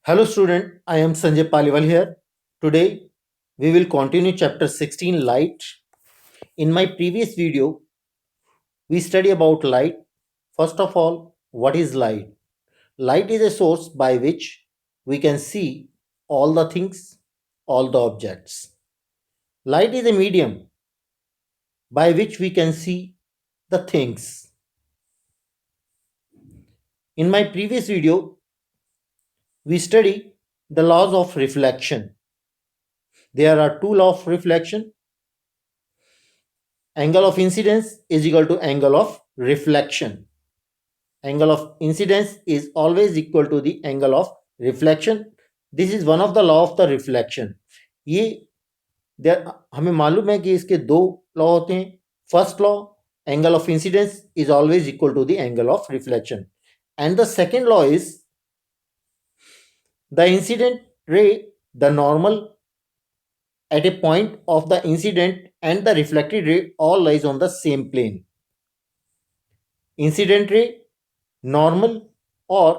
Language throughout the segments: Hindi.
Hello student, I am Sanjay Paliwal here. Today we will continue chapter 16 light. In my previous video we study about light. First of all, what is light? Light is a source by which we can see all the things, all the objects. Light is a medium by which we can see the things. In my previous video we study the laws of reflection. There are two laws of reflection. Angle of incidence is equal to angle of reflection. Angle of incidence is always equal to the angle of reflection. This is one of the law of the reflection. ये हमें मालूम है कि इसके दो लॉ होते हैं. First law, angle of incidence is always equal to the angle of reflection, and the second law is the incident ray, the normal at a point of the incident and the reflected ray all lies on the same plane. Incident ray, normal और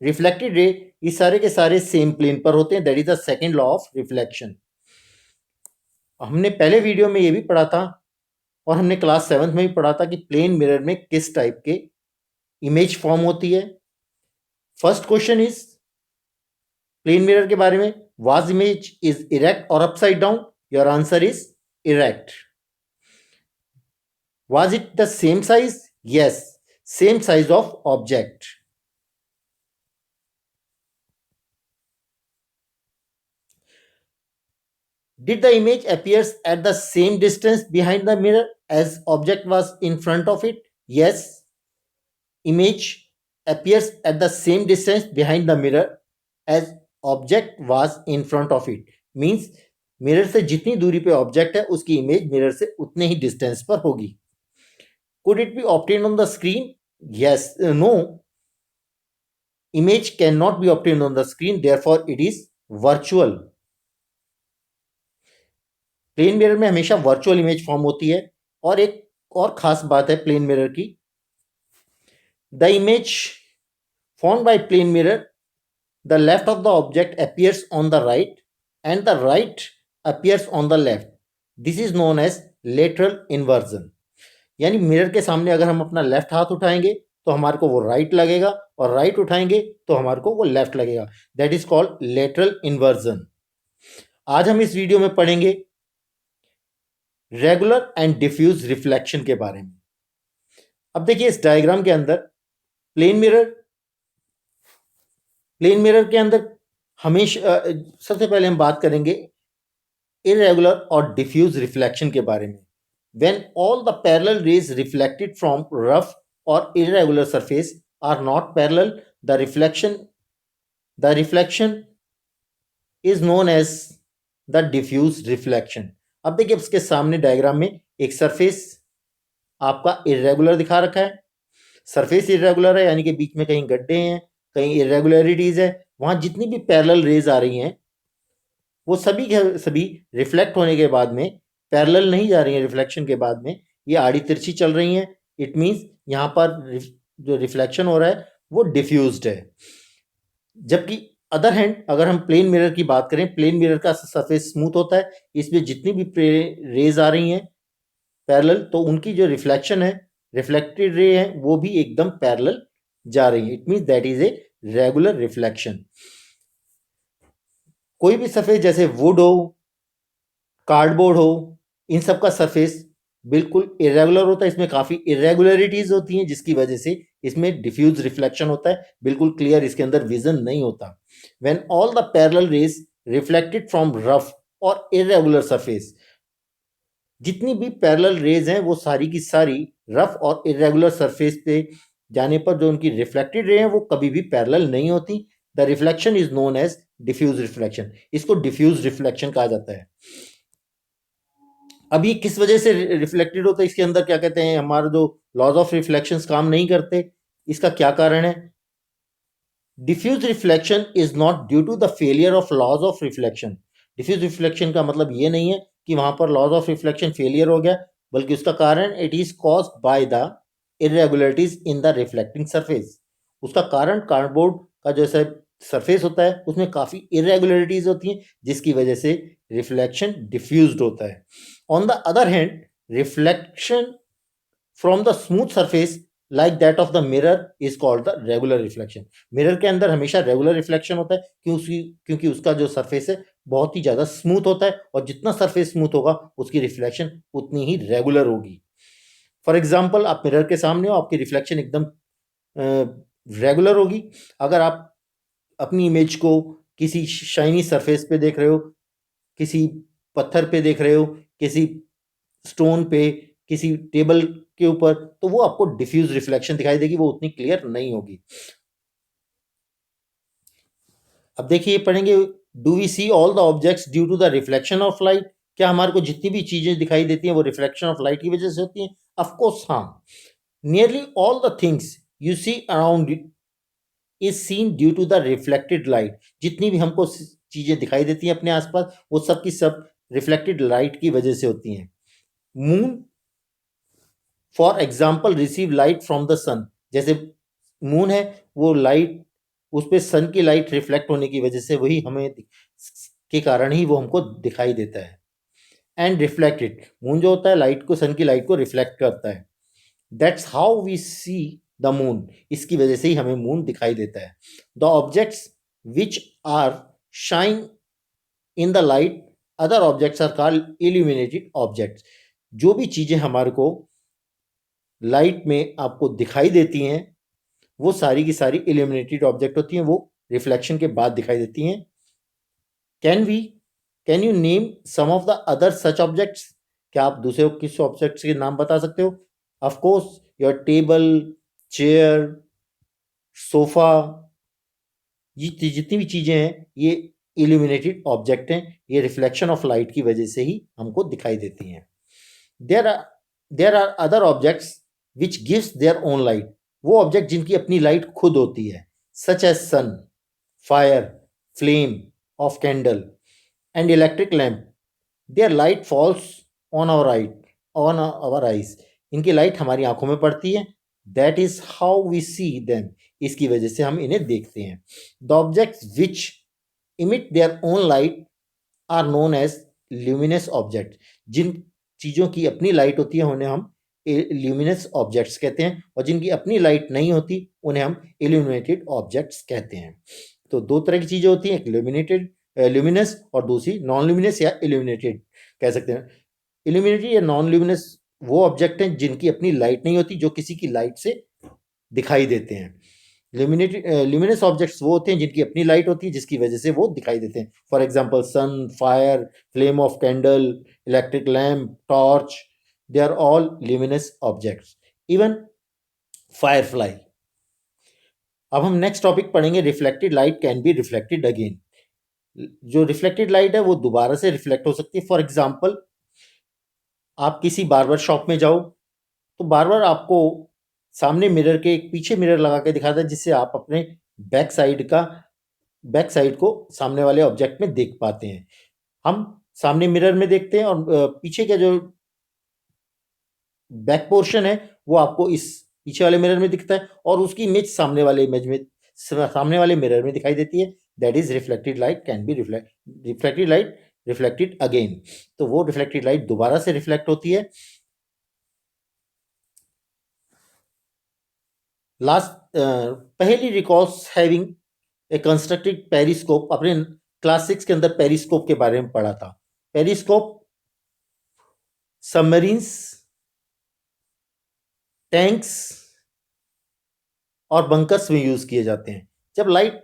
रिफ्लेक्टेड रे ये सारे के सारे सेम प्लेन पर होते हैं. That is the second law of reflection. हमने पहले वीडियो में ये भी पढ़ा था और हमने क्लास 7th में भी पढ़ा था कि प्लेन मिरर में किस टाइप के इमेज फॉर्म होती है. First question is plane mirror के बारे में. वाज इमेज इज इरेक्ट और upside down? Your answer is erect. Was it the same size? Yes, same size of object. Did the image appears at the same distance behind the mirror as object was in front of it? Yes, image appears at the same distance behind the mirror as object was in front of it. Means mirror से जितनी दूरी पे ऑब्जेक्ट है उसकी इमेज मिरर से उतने ही डिस्टेंस पर होगी. Could it be obtained on the screen? Yes, no. Image cannot be obtained on the screen, therefore it is virtual. Plane mirror में हमेशा वर्चुअल इमेज फॉर्म होती है. और एक और खास बात है प्लेन मिरर की. The image formed by plane mirror, the left of the object appears on the right and the right appears on the left. This is known as lateral inversion. यानी मिरर के सामने अगर हम अपना लेफ्ट हाथ उठाएंगे तो हमारे को वो राइट लगेगा और राइट उठाएंगे तो हमारे को वो लेफ्ट लगेगा. That is called lateral inversion. आज हम इस वीडियो में पढ़ेंगे रेगुलर एंड डिफ्यूज रिफ्लेक्शन के बारे में. अब देखिए इस डायग्राम के अंदर प्लेन मिरर के अंदर हमेशा सबसे पहले हम बात करेंगे इरेगुलर और डिफ्यूज रिफ्लेक्शन के बारे में. When all the parallel rays reflected from rough or irregular surface are not parallel, the reflection is known as the diffuse reflection. अब देखिए इसके सामने डायग्राम में एक सरफेस आपका इरेगुलर दिखा रखा है. सरफेस इरेगुलर है यानी कि बीच में कहीं गड्ढे हैं, कहीं इरेगुलरिटीज है. वहां जितनी भी पैरेलल रेज आ रही हैं वो सभी रिफ्लेक्ट होने के बाद में पैरेलल नहीं जा रही है. रिफ्लेक्शन के बाद में ये आड़ी तिरछी चल रही हैं. इट मीन्स यहाँ पर जो रिफ्लेक्शन हो रहा है वो डिफ्यूज्ड है. जबकि अदर हैंड अगर हम प्लेन मिरर की बात करें, प्लेन मिरर का सरफेस स्मूथ होता है. इसमें जितनी भी रेज आ रही हैं पैरेलल तो उनकी जो रिफ्लेक्शन है, रिफ्लेक्टेड रे है, वो भी एकदम पैरेलल जा रही है. It means that is a regular reflection. कोई भी सरफेस जैसे वुड हो, कार्डबोर्ड हो, इन सब का सरफेस बिल्कुल इरेगुलर होता है. इसमें काफी इरेगुलरिटीज होती हैं जिसकी वजह से इसमें डिफ्यूज रिफ्लेक्शन होता है. बिल्कुल क्लियर इसके अंदर विजन नहीं होता. When all the parallel raise reflected from rough और इरेगुलर सरफेस, जितनी भी पैरेलल रेज हैं वो सारी की सारी रफ और इरेगुलर सरफेस पे जाने पर जो उनकी रिफ्लेक्टेड रे हैं वो कभी भी पैरेलल नहीं होती. The reflection is known as diffuse reflection. इसको डिफ्यूज रिफ्लेक्शन कहा जाता है. अब ये किस वजह से रिफ्लेक्टेड होता है, इसके अंदर क्या कहते हैं हमारे जो लॉज ऑफ रिफ्लेक्शंस काम नहीं करते, इसका क्या कारण है? Diffuse reflection is not due to the failure of laws of reflection. Diffuse reflection का मतलब ये नहीं है कि वहां पर लॉज ऑफ रिफ्लेक्शन फेलियर हो गया, बल्कि उसका कारण it is caused by the irregularities in the reflecting surface. उसका कारण कार्डबोर्ड का जैसे सरफेस होता है उसमें काफ़ी इरेगुलरिटीज होती हैं, जिसकी वजह से रिफ्लेक्शन डिफ्यूज्ड होता है. On the other hand, reflection from the smooth surface like that of the mirror is called the regular reflection. Mirror के अंदर हमेशा रेगुलर रिफ्लेक्शन होता है क्योंकि उसका जो सरफेस है बहुत ही ज़्यादा स्मूथ होता है, और जितना सरफेस स्मूथ होगा उसकी रिफ्लेक्शन उतनी ही रेगुलर होगी. फॉर एग्जाम्पल, आप मिरर के सामने हो, आपकी रिफ्लेक्शन एकदम रेगुलर होगी. अगर आप अपनी इमेज को किसी शाइनी सरफेस पे देख रहे हो, किसी पत्थर पे देख रहे हो, किसी स्टोन पे, किसी टेबल के ऊपर, तो वो आपको डिफ्यूज रिफ्लेक्शन दिखाई देगी, वो उतनी क्लियर नहीं होगी. अब देखिए पढ़ेंगे, do we see all the objects due to the reflection of light. क्या हमारे को जितनी भी चीजें दिखाई देती हैं वो रिफ्लेक्शन ऑफ लाइट की वजह से होती हैं? ऑफ कोर्स हाँ. Nearly all the things you see around is seen due to the reflected light. जितनी भी हमको चीजें दिखाई देती हैं अपने आसपास, वो सब की सब रिफ्लेक्टेड लाइट की वजह से होती हैं. Moon for example receive light from the sun. जैसे मून है, वो लाइट, उस पर सन की लाइट रिफ्लेक्ट होने की वजह से वही हमें के कारण ही वो हमको दिखाई देता है. एंड रिफ्लेक्टेड, मून जो होता है लाइट को, सन की लाइट को रिफ्लेक्ट करता है. That's how we see the moon. इसकी वजह से ही हमें मून दिखाई देता है. The objects which are shine in the light, other objects are called illuminated objects. जो भी चीजें हमारे को लाइट में आपको दिखाई देती हैं वो सारी की सारी इल्यूमिनेटेड ऑब्जेक्ट होती हैं, वो रिफ्लेक्शन के बाद दिखाई देती हैं. Can you name some of the other such objects. क्या आप दूसरे किस ऑब्जेक्ट्स के नाम बता सकते हो? Of course, your table, chair, sofa, ये जितनी भी चीजें हैं ये इल्यूमिनेटेड ऑब्जेक्ट हैं, ये रिफ्लेक्शन ऑफ लाइट की वजह से ही हमको दिखाई देती हैं. There are other objects which gives their own light. वो ऑब्जेक्ट जिनकी अपनी लाइट खुद होती है, such as sun, fire, flame of candle and electric lamp. Their light falls on our eyes. इनकी लाइट हमारी आंखों में पड़ती है. That is how we see them. इसकी वजह से हम इन्हें देखते हैं. The objects which emit their own light are known as luminous object. जिन चीज़ों की अपनी लाइट होती है उन्हें हम ल्यूमिनस ऑब्जेक्ट्स कहते हैं, और जिनकी अपनी लाइट नहीं होती उन्हें हम इल्यूमिनेटेड ऑब्जेक्ट्स कहते हैं. तो दो तरह की चीज़ें होती हैं, एक ल्यूमिनस और दूसरी नॉन ल्यूमिनस या इल्यूमिनेटेड कह सकते हैं. इल्यूमिनेटेड या नॉन ल्यूमिनस वो ऑब्जेक्ट हैं जिनकी अपनी लाइट नहीं होती, जो किसी की लाइट से दिखाई देते हैं. ल्यूमिनस ऑब्जेक्ट्स वो होते हैं जिनकी अपनी लाइट होती है, जिसकी वजह से वो दिखाई देते हैं. For example sun, fire, flame of candle, electric lamp, torch, they are all luminous objects. Even firefly. अब हम नेक्स्ट टॉपिक पढ़ेंगे, reflected light can be reflected again. जो रिफ्लेक्टेड लाइट है वो दोबारा से रिफ्लेक्ट हो सकती है. फॉर एग्जाम्पल, आप किसी बार्बर शॉप में जाओ तो बार्बर आपको सामने मिरर के एक पीछे मिरर लगा के दिखाता है, जिससे आप अपने बैक साइड को सामने वाले ऑब्जेक्ट में देख पाते हैं. हम सामने मिरर में देखते हैं और पीछे का जो बैक पोर्शन है वो आपको इस पीछे वाले मिरर में दिखता है, और उसकी इमेज सामने वाले मिरर में दिखाई देती है. That is reflected light can be reflected light reflected again. तो वो रिफ्लेक्टेड लाइट दोबारा से रिफ्लेक्ट होती है. पहली recalls having a constructed periscope. अपने क्लास 6 के अंदर पेरिस्कोप के बारे में पढ़ा था. पेरिस्कोप सबमरीन्स, टैंक्स और बंकर्स में यूज किए जाते हैं. जब लाइट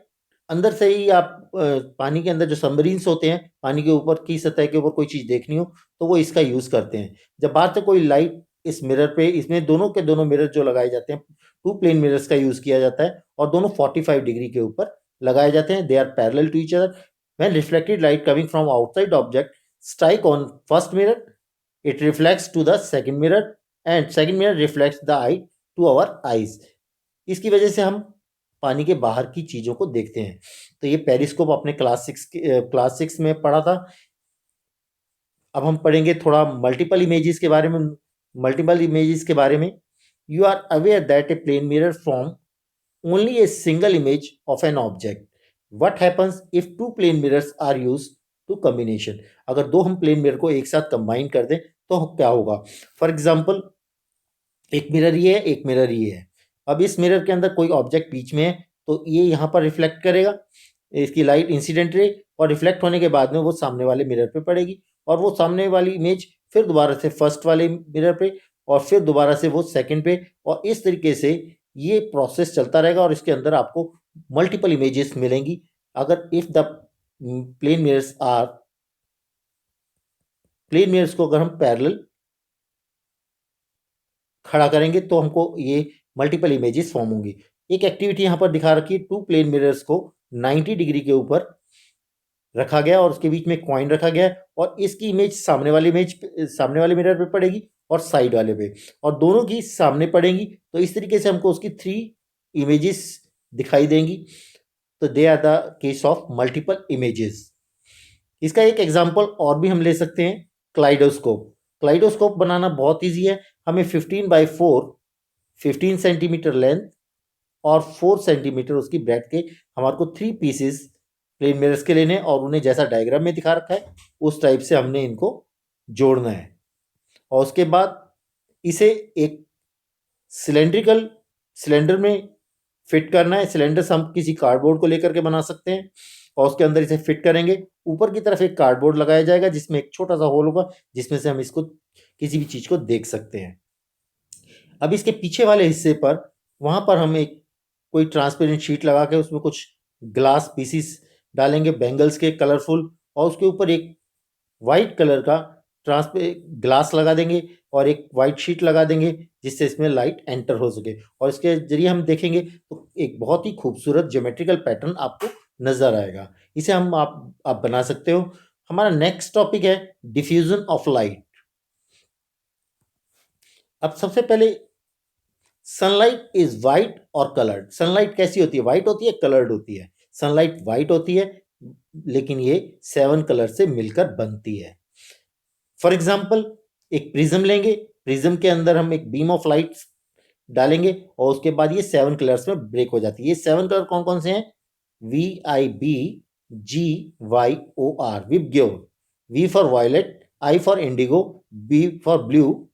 अंदर से ही आप पानी के अंदर जो सबमरीन्स होते हैं, पानी के ऊपर की सतह के ऊपर कोई चीज देखनी हो तो वो इसका यूज करते हैं. जब बाहर से कोई लाइट इस मिरर पे, इसमें दोनों के दोनों मिरर जो लगाए जाते हैं, 2 प्लेन मिरर्स का यूज किया जाता है, और दोनों 45 डिग्री के ऊपर लगाए जाते हैं. They are parallel to each other. When reflected light coming from outside object strike on first mirror, it reflects to the second mirror and second mirror reflects the light to our eyes. इसकी वजह से हम पानी के बाहर की चीजों को देखते हैं. तो ये पेरिस्कोप अपने क्लास 6 में पढ़ा था. अब हम पढ़ेंगे थोड़ा मल्टीपल इमेजेस के बारे में. You are aware that a plane mirror form only a single image of an object. What happens if two plane mirrors are use to combination, अगर दो हम प्लेन मिरर को एक साथ कंबाइन कर दें तो क्या होगा। फॉर एग्जाम्पल एक मिरर ये है, एक मिरर ये है। अब इस मिरर के अंदर कोई ऑब्जेक्ट बीच में है तो ये यहाँ पर रिफ्लेक्ट करेगा, इसकी लाइट इंसिडेंट रे, और रिफ्लेक्ट होने के बाद में वो सामने वाले मिरर पे पड़ेगी, और वो सामने वाली इमेज फिर दोबारा से फर्स्ट वाले मिरर पे, और फिर दोबारा से वो सेकंड पे, और इस तरीके से ये प्रोसेस चलता रहेगा और इसके अंदर आपको मल्टीपल इमेजेस मिलेंगी। अगर if the plane mirrors are, plane mirrors को अगर हम पैरेलल खड़ा करेंगे तो हमको ये मल्टीपल इमेजेस फॉर्म होंगी। एक एक्टिविटी यहाँ पर दिखा रखी है, टू प्लेन मिरर्स को 90 डिग्री के ऊपर रखा गया और उसके बीच में कॉइन रखा गया है, और इसकी इमेज सामने वाले मिरर पे पड़ेगी और साइड वाले पे, और दोनों की सामने पड़ेंगी। तो इस तरीके से हमको उसकी 3 इमेजेस दिखाई देंगी। तो they are the case of multiple images. इसका एक एग्जांपल और भी हम ले सकते हैं, क्लाइडोस्कोप। क्लाइडोस्कोप बनाना बहुत ईजी है। हमें 15 बाई 4 15 सेंटीमीटर लेंथ और 4 सेंटीमीटर उसकी ब्रेथ के हमारे को 3 पीसेस प्लेन मिरर्स के लेने, और उन्हें जैसा डायग्राम में दिखा रखा है उस टाइप से हमने इनको जोड़ना है। और उसके बाद इसे एक सिलेंडर में फिट करना है। सिलेंडर से हम किसी कार्डबोर्ड को लेकर के बना सकते हैं, और उसके अंदर इसे फिट करेंगे। ऊपर की तरफ एक कार्डबोर्ड लगाया जाएगा जिसमें एक छोटा सा होल होगा, जिसमें से हम इसको किसी भी चीज को देख सकते हैं। अब इसके पीछे वाले हिस्से पर, वहां पर हम एक कोई ट्रांसपेरेंट शीट लगा के उसमें कुछ ग्लास पीसीस डालेंगे, बैंगल्स के कलरफुल, और उसके ऊपर एक वाइट कलर का ग्लास लगा देंगे और एक वाइट शीट लगा देंगे जिससे इसमें लाइट एंटर हो सके, और इसके जरिए हम देखेंगे तो एक बहुत ही खूबसूरत ज्योमेट्रिकल पैटर्न आपको नजर आएगा। इसे हम आप बना सकते हो। हमारा नेक्स्ट टॉपिक है डिफ्यूजन ऑफ लाइट। अब सबसे पहले, सनलाइट इज वाइट और कलर्ड। सनलाइट कैसी होती है, वाइट होती है, कलर्ड होती है। सनलाइट वाइट होती है लेकिन ये 7 कलर से मिलकर बनती है। फॉर एग्जाम्पल एक प्रिज्म लेंगे, प्रिज्म के अंदर हम एक बीम ऑफ लाइट डालेंगे और उसके बाद ये 7 कलर्स में ब्रेक हो जाती है। ये 7 कलर कौन कौन से हैं, VIBGYOR, VIBGYOR. V for violet, I for indigo, B for blue,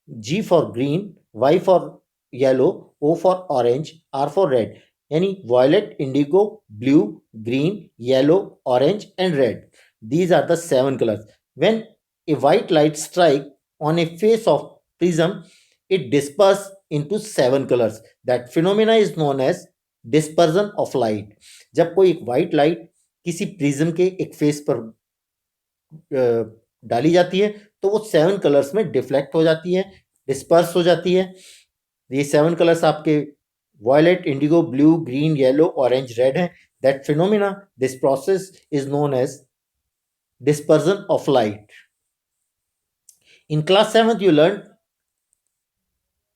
G for green, Y for yellow, O for orange, R for red. यानी violet, indigo, blue, green, yellow, orange and red. These are the 7 colors. When a white light strike on a face of prism, it disperses into 7 colors. That phenomena is known as dispersion of light. जब कोई एक white light किसी प्रिज्म के एक फेस पर डाली जाती है तो वो 7 कलर्स में डिफ्लेक्ट हो जाती है, डिस्पर्स हो जाती है। ये 7 कलर्स आपके violet, indigo, blue, green, yellow, orange, red है। That phenomena, this process is known as dispersion of light. In class 7th you learned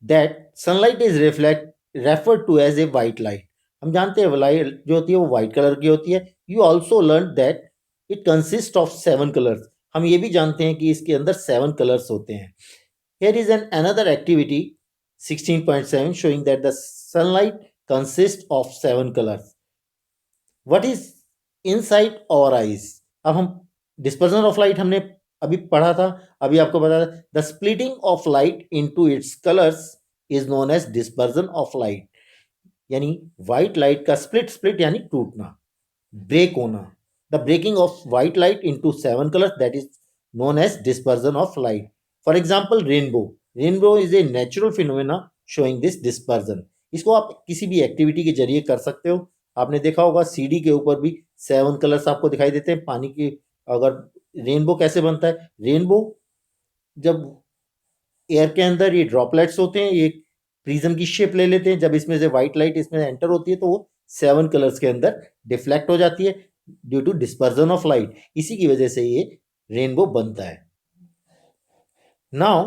that sunlight is referred to as a white light. हम जानते हैं लाइट जो होती है वो व्हाइट कलर की होती है। You also learned that it consists of 7 colors. हम ये भी जानते हैं कि इसके अंदर 7 कलर्स होते हैं। Here is another activity 16.7 showing that the sunlight consists of 7 colors. What is inside our eyes? अब हम डिस्पर्जन ऑफ लाइट हमने अभी पढ़ा था, अभी आपको बता the splitting of light into its colours is known as dispersion of light. यानी व्हाइट लाइट का स्प्लिट यानी टूटना, ब्रेक होना। The breaking of white light into 7 colours, that is known as dispersion of light. For example rainbow is a natural phenomena showing this dispersion. इसको आप किसी भी एक्टिविटी के जरिए कर सकते हो। आपने देखा होगा सीडी के ऊपर भी 7 कलर्स आपको दिखाई देते हैं पानी की। अगर रेनबो कैसे बनता है, रेनबो जब एयर के अंदर ये ड्रॉपलेट्स होते हैं, ये प्रिज्म की शेप ले लेते हैं। जब इसमें से व्हाइट लाइट इसमें एंटर होती है तो वो 7 कलर्स के अंदर डिफ्लेक्ट हो जाती है due to dispersion of light. इसी की वजह से ये रेनबो बनता है। नाउ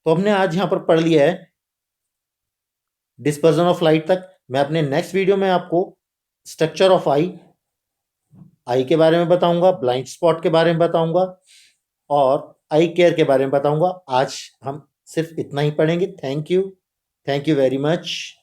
तो हमने आज यहां पर पढ़ लिया है डिस्पर्जन ऑफ लाइट तक। मैं अपने नेक्स्ट वीडियो में आपको स्ट्रक्चर ऑफ आई के बारे में बताऊंगा, ब्लाइंड स्पॉट के बारे में बताऊंगा और आई केयर के बारे में बताऊंगा। आज हम सिर्फ इतना ही पढ़ेंगे। Thank you very much.